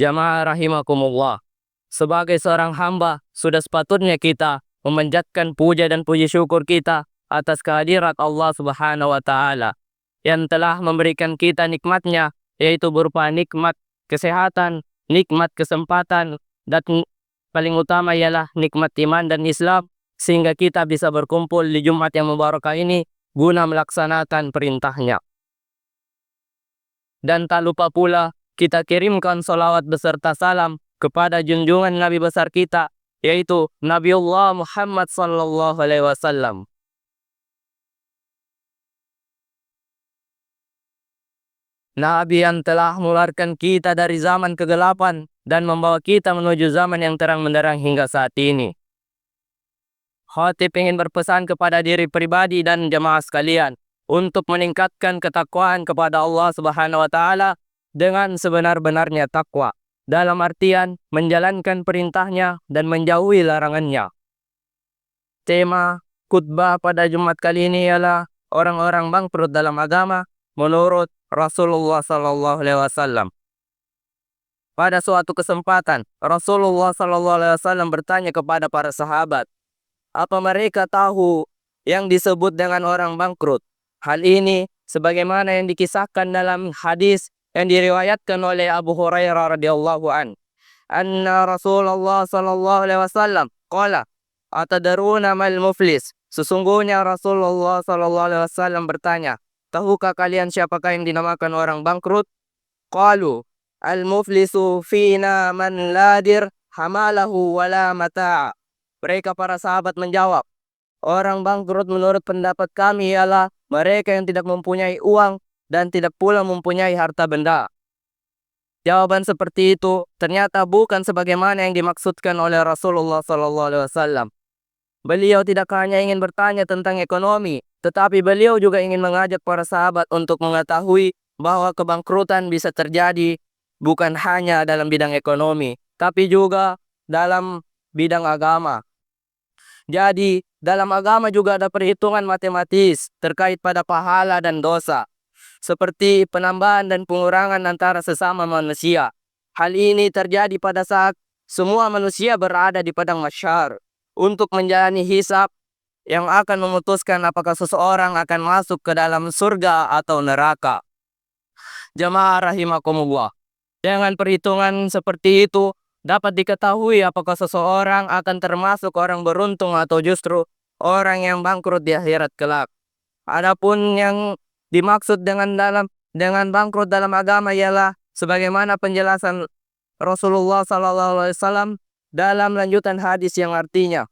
Jamaah rahimakumullah. Sebagai seorang hamba, sudah sepatutnya kita memanjatkan puja dan puji syukur kita atas kehadirat Allah Subhanahu wa taala yang telah memberikan kita nikmatnya, yaitu berupa nikmat kesehatan, nikmat kesempatan, dan paling utama ialah nikmat iman dan Islam, sehingga kita bisa berkumpul di Jumat yang mubarakah ini guna melaksanakan perintahnya. Dan tak lupa pula kita kirimkan salawat beserta salam kepada junjungan Nabi besar kita, yaitu Nabiullah Muhammad sallallahu alaihi wasallam. Nabi yang telah mengeluarkan kita dari zaman kegelapan dan membawa kita menuju zaman yang terang benderang hingga saat ini. Khatib ingin berpesan kepada diri pribadi dan jemaah sekalian untuk meningkatkan ketakwaan kepada Allah Subhanahu wa taala dengan sebenar-benarnya takwa, dalam artian menjalankan perintahnya dan menjauhi larangannya. Tema khutbah pada Jumat kali ini ialah orang-orang bangkrut dalam agama menurut Rasulullah Sallallahu Alaihi Wasallam. Pada suatu kesempatan, Rasulullah Sallallahu Alaihi Wasallam bertanya kepada para sahabat, apa mereka tahu yang disebut dengan orang bangkrut? Hal ini sebagaimana yang dikisahkan dalam hadis yang diriwayatkan oleh Abu Hurairah radhiyallahu an. Anna Rasulullah sallallahu alaihi wasallam qala, "Atadaruna mal muflis?" Sesungguhnya Rasulullah sallallahu alaihi wasallam bertanya, "Tahukah kalian siapakah yang dinamakan orang bangkrut?" Qalu, "Al-muflisu fina man ladir hamalahu wala mata'a." Mereka para sahabat menjawab, orang bangkrut menurut pendapat kami ialah mereka yang tidak mempunyai uang dan tidak pula mempunyai harta benda. Jawaban seperti itu ternyata bukan sebagaimana yang dimaksudkan oleh Rasulullah SAW. Beliau tidak hanya ingin bertanya tentang ekonomi, tetapi beliau juga ingin mengajak para sahabat untuk mengetahui bahwa kebangkrutan bisa terjadi bukan hanya dalam bidang ekonomi, tapi juga dalam bidang agama. Jadi, dalam agama juga ada perhitungan matematis terkait pada pahala dan dosa, seperti penambahan dan pengurangan antara sesama manusia. Hal ini terjadi pada saat semua manusia berada di padang mahsyar untuk menjalani hisab yang akan memutuskan apakah seseorang akan masuk ke dalam surga atau neraka. Jamaah rahimakumullah. Dengan perhitungan seperti itu, dapat diketahui apakah seseorang akan termasuk orang beruntung atau justru orang yang bangkrut di akhirat kelak. Adapun yang dimaksud dengan bangkrut dalam agama ialah sebagaimana penjelasan Rasulullah SAW dalam lanjutan hadis yang artinya,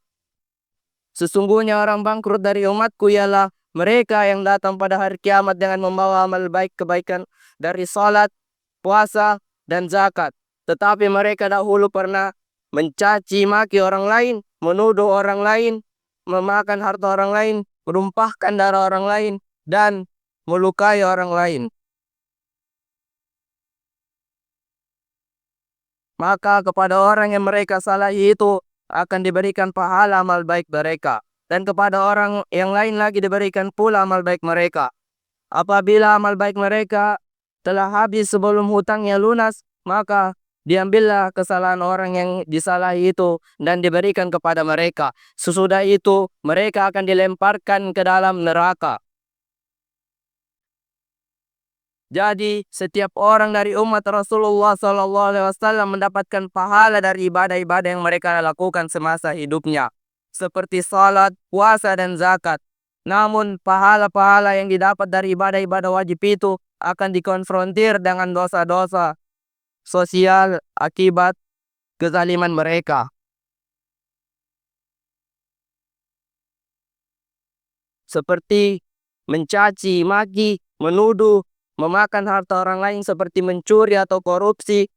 sesungguhnya orang bangkrut dari umatku ialah mereka yang datang pada hari kiamat dengan membawa amal baik kebaikan dari salat, puasa, dan zakat. Tetapi mereka dahulu pernah mencaci maki orang lain, menuduh orang lain, memakan harta orang lain, menumpahkan darah orang lain, dan melukai orang lain. Maka kepada orang yang mereka salahi itu akan diberikan pahala amal baik mereka, dan kepada orang yang lain lagi diberikan pula amal baik mereka. Apabila amal baik mereka telah habis sebelum hutangnya lunas, maka diambillah kesalahan orang yang disalahi itu dan diberikan kepada mereka. Sesudah itu mereka akan dilemparkan ke dalam neraka. Jadi setiap orang dari umat Rasulullah SAW mendapatkan pahala dari ibadah-ibadah yang mereka lakukan semasa hidupnya, seperti salat, puasa, dan zakat. Namun pahala-pahala yang didapat dari ibadah-ibadah wajib itu akan dikonfrontir dengan dosa-dosa sosial akibat kezaliman mereka, seperti mencaci maki, menuduh, memakan harta orang lain seperti mencuri atau korupsi,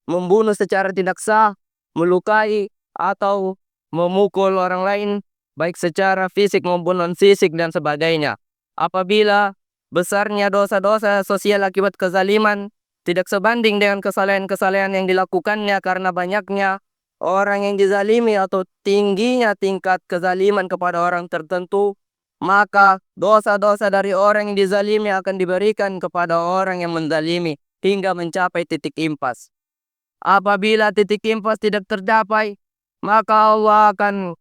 membunuh secara tidak sah, melukai atau memukul orang lain baik secara fisik maupun non-fisik dan sebagainya. Apabila besarnya dosa-dosa sosial akibat kezaliman tidak sebanding dengan kesalahan-kesalahan yang dilakukannya karena banyaknya orang yang dizalimi atau tingginya tingkat kezaliman kepada orang tertentu, maka dosa-dosa dari orang yang dizalimi akan diberikan kepada orang yang menzalimi hingga mencapai titik impas. Apabila titik impas tidak tercapai, maka Allah akan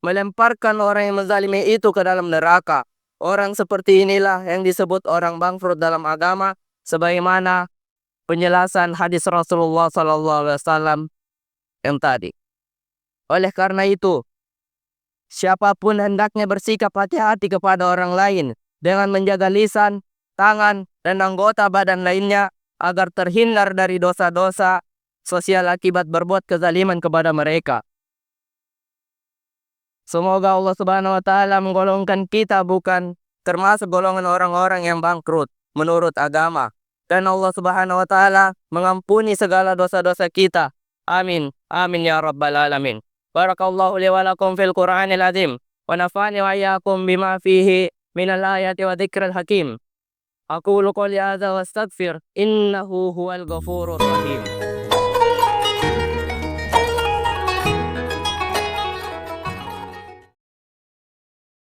melemparkan orang yang menzalimi itu ke dalam neraka. Orang seperti inilah yang disebut orang bangkrut dalam agama, sebagaimana penjelasan hadis Rasulullah SAW yang tadi. Oleh karena itu, siapapun hendaknya bersikap hati-hati kepada orang lain dengan menjaga lisan, tangan, dan anggota badan lainnya agar terhindar dari dosa-dosa sosial akibat berbuat kezaliman kepada mereka. Semoga Allah Subhanahu wa Ta'ala menggolongkan kita bukan termasuk golongan orang-orang yang bangkrut menurut agama, dan Allah Subhanahu wa Ta'ala mengampuni segala dosa-dosa kita. Amin. Amin ya rabbal alamin. Barakallahu li wa lakum fil Qur'anil azim wa nafa'ani wa iyyakum bima fihi minal ayati wa dzikril hakim. Aqulu qouli hadza wa astaghfir innahu huwal ghafurur rahim.